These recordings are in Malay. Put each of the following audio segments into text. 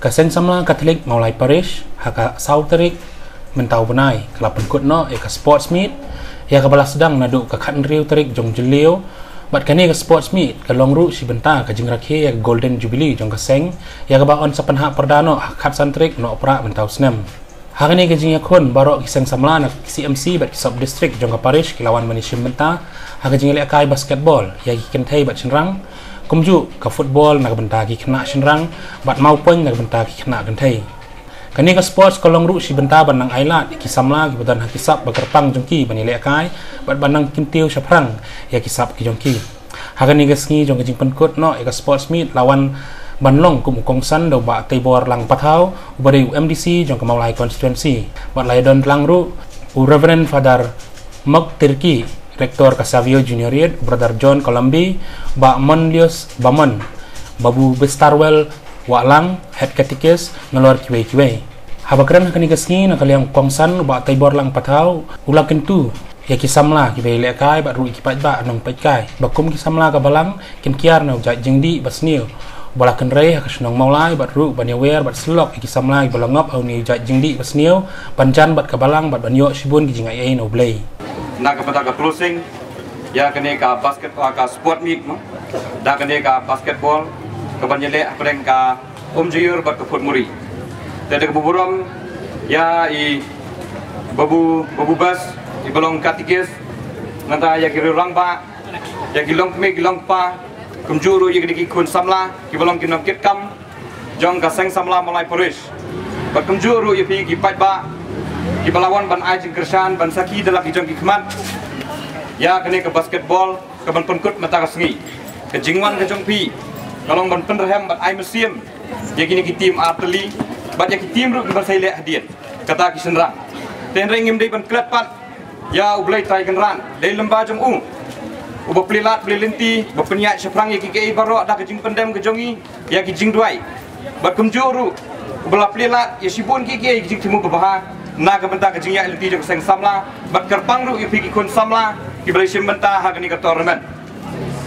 Kaseng samla Katolik Maulai Parish haka Sauterik mentau benai kelap pengkut no eka sports meet ya kabala sedang naduk ka khan riu tarik jong jelio bat kani ka sports meet ka longru si benta ka jingrakhe ya golden jubilee jong kaseng ya ka on sapan hak perdano khat santrik no opera mentau snem hagani ka jing yakon barok kiseng samla nak CMC bat sub district jong ka parish kilawan manishim benta haka jing le kai basketball ya ki kenthai bat chenrang kumju ka football nak benta ki kena chenrang bat mau poin nak benta ki kena kenthai kani ka sports kolong ru si benta banang ailat ki samla ki badan hakisap bagerpang jongki bani lekai bat banang kintiu saprang ya kisap ki jongki hagani ka sngi jong jing penkut no ka sports meet lawan banlong kum kongsan do ba tebor lang pathau ubari UMDC jong Maulai constituency bat laidon lang ru Reverend Father Mak Tirki rektor Kasavio Junioriat Brother John Colombi ba Monlius Baman Babu Bestarwell Walang head catechist ngelor kiwe habakran kani kasni nakaliang kongsan ba taibor lang patau ulang kentu ya kisamla kibe lekai ba ru ikipat ba nong patkai bakum kisamla ka balang kinkiar no ja jingdi basniu balakan rei hakasnong Maulai ba ru banyawer ba slok kisamla balangop au ni ja jingdi basniu panjan bat ka balang ba banyo sibun ki jingai ai no blay nak kepada ka closing ya kene ka basketball ka sport meet da kene ka basketball ka banyele apreng ka juyur bat ka foot muri tede ka buburam ya i babu bas i balong katikes nanta ya ki rang ba ya ki long me ki long pa kumjuru ya ki kun samla ki balong ki nok kit kam jong ka seng samla Maulai Parish bat kumjuru ya pi ki pat ba ki balawan ban ai jing kersan ban saki dalak ki jong ki khmat ya kene ke basketball ke ban penkut mata kasngi ke jingwan ke jong pi kalong ban penrehem ban ai museum ya kini ki tim arteli bat ya ki tim ru ban sai le hadiat kata ki senrang ten rengim dei ban klet pat ya ublai tai kan ran dei lemba jong uba plilat plilinti ba penyak seprang ya ki kei baro da ke jing pendem ke jongi ya ki jing duai bat kumjuru ubla plilat ya sibun ki kei jing timu babaha na ka benta ka jingya linti jong seng samla bat kerpang ru ipi ki kun samla ki balai sim benta ha kani ka tournament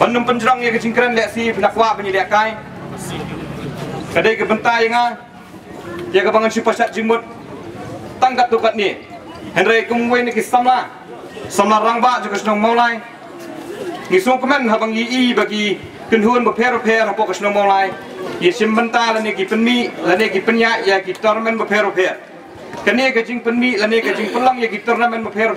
bandum penjrang ya ke jingkran le si pinakwa bani le kai kadai ke benta yang ya ka bangan si pasat jimut tangkat tukat ni henry kumwe ni ki samla rangba jong snong Maulai ngisung kemen habang yi bagi kenhun beper apa ka snong Maulai ye sim benta lani ki penmi lani ki penya ya ki tournament beper kani ka jing penmi lani ka jing pelang ya ki turnamen beper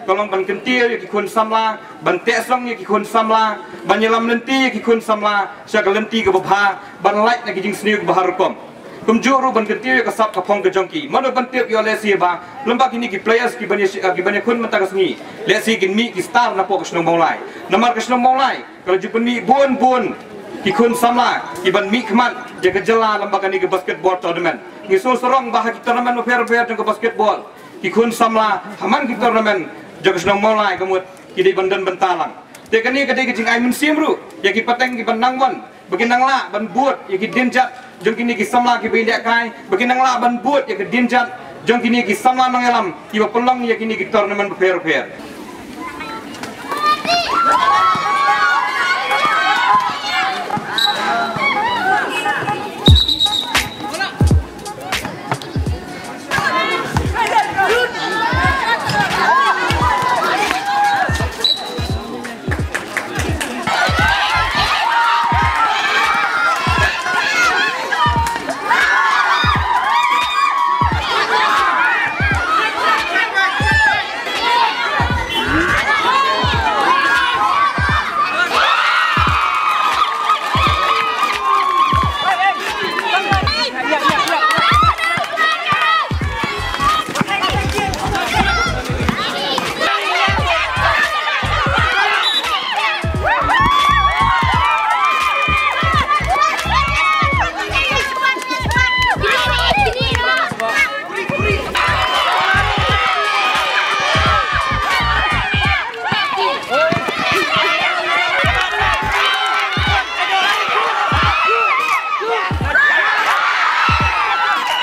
kolong ban kentil ya ki kun samla ban tesong ya ki kun samla ban yelam lenti ya ki kun samla sya lenti ka babha ban light na ki jing sniu bahar kom kumjuru ban kentil ya ka sap ka phong ka jongki mano ban tiap yo lesi ba lembak ini ki players ki ban kun mata kasngi lesi ki mi ki star na po ka snong Maulai namar ka snong Maulai kalau jing penmi bun ki kun samla ki ban mi khmat ya ka jela lembak ni ke basketball tournament ngisul serong bahagi turnamen fair jeng ke basketball ki kun samla haman ki turnamen jeng snong Maulai kemut ki di bandan bentalang te kani ka de jing ai mun simru ya ki pateng ki banangwan bagi nangla ban buat ya ki dinjat jeng kini ki samla ki bindek kai bagi nangla ban buat ya ki dinjat jeng kini ki samla nangelam ki pelong ya kini ki turnamen fair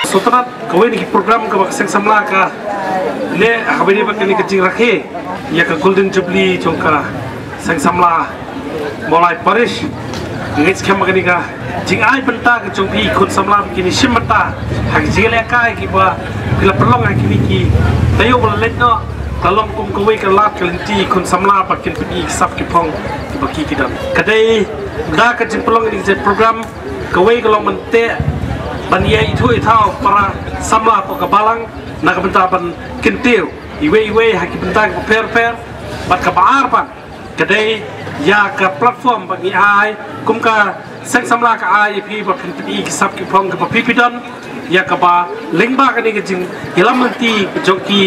Sotanat kawin di program ke seng samla ka le habini ba kini kecing rakhe ya ka golden jubilee jongka seng samla Maulai Parish ngit skam magani ka jing ai benta ke jong pi khut samla kini simata hak jile kai ki ba bila pelong kini ki tayo bol let no kalong kum ko we ka lat kalenti khun samla pakin pi sap ki phong ki baki ki dan kadai da ka jing pelong ni je program ko we kalong mente ban ye itu itau para samla ko ka balang na ka benta ban kintiu iwe hak ki benta ko per bat ka baar pan kadai ya ke platform bagi ai kum ka sek samla ka ai pi ba kin pi sap ki phong ka pi don ya ka ba lengba ka ni ke jing yelam nanti joki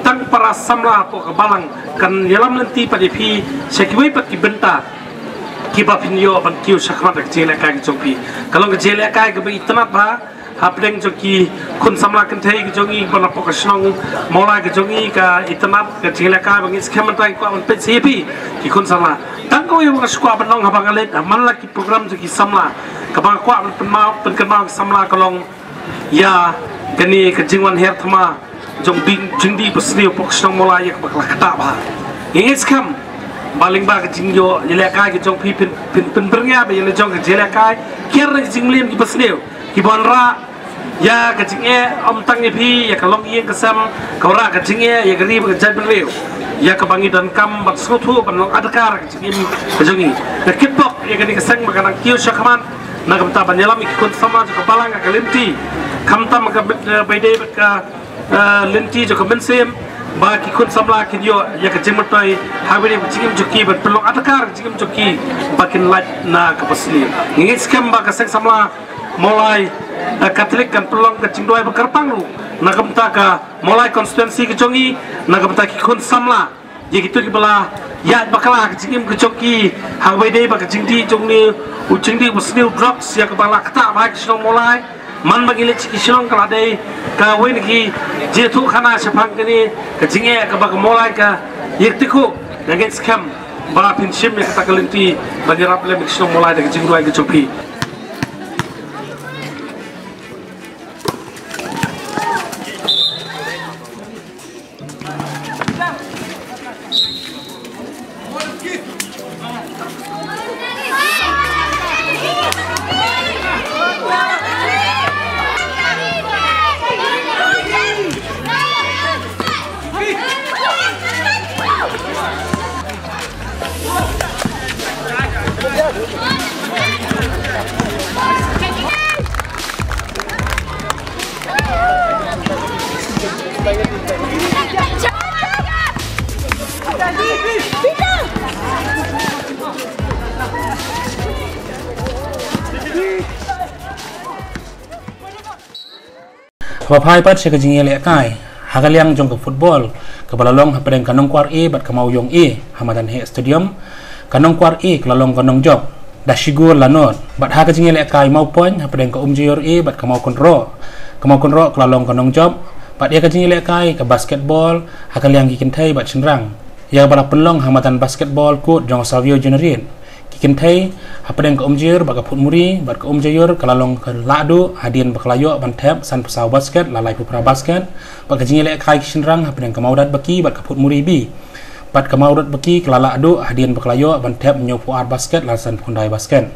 tang para samla po ka balang kan yelam nanti pa pi sekiwei pat ki benta ki ba pin yo ban kiu sakmat ka jele ka joki kalau ka jele ka ka bi itnat ba hapdeng joki kun samla kan thei ki jongi bana po ka snong mola ka jongi ka itnat ka jele ka bang is kementai ko an pe sepi ki kun samla tang ko yung skwa banong habang alit man la ki program joki samla ka bang kwa pen kenal samla kalong ya kani ka jingwan her thama jong ding jingdi pasni po snong mola yak bakla kata ba is kam baling ba ka jingyo jele ka ki jong pi pin bernya ba yele jong ka jele ka kier jinglin ki pasni ki bonra ya kecingnya om tangi pi ya kalong iya kesam kaura kecingnya ya geri bekerja beliau ya kebangi dan kam bat suatu penong adakar kecingin kejongi na kitpok ya gani keseng makanan kiu syakaman na kamta banyalam ikut sama juga balang ke linti kamta maka bede ka linti juga mensem ba ki kun samla kinyo ya kecing mertai habire kecingin joki bat penong adakar kecingin joki bakin lat na kapasli ngit skam ba keseng samla mulai Katolik kan pelong ke cingdoi berkerpang lu nak ka mulai konstituensi ke jongi nak ki kun samla ye gitu ki bala ya bakala ke cingim ke joki hawai dei bak cingdi jongni ucingdi busni drugs ya ke bala kata ba ki mulai man bagi le ki silong kala dei ka wen ki je tu khana sepang kini ke cinge ke bak mulai ka yektiku nagit scam ba pinshim ya kata kalenti bagi raple mi mulai de cingdoi ke joki Papai pat saya kejing elek kai hagal yang jong ke football ke balalong hapadeng kanong kwar e bat kamau yong e hamadan he stadium kanong kwar e kelalong kanong job dashigur lanot bat ha kejing elek kai mau poin hapadeng ke umjur e bat kamau konro kelalong kanong job bat ia kejing elek kai ke basketball hagal yang kikin thai bat chenrang ya bala pelong hamadan basketball court jong Savio Generate kikin thai hapadeng ke umjur bat ke putmuri bat ke umjur kelalong ke ladu hadian baklayo bantep san pesau basket lalai pupra basket bat ke jingile kai kishinrang hapadeng ke maudat baki bat ke putmuri bi bat ke maudat baki kelala adu hadian baklayo bantep nyopu art basket lasan pundai basket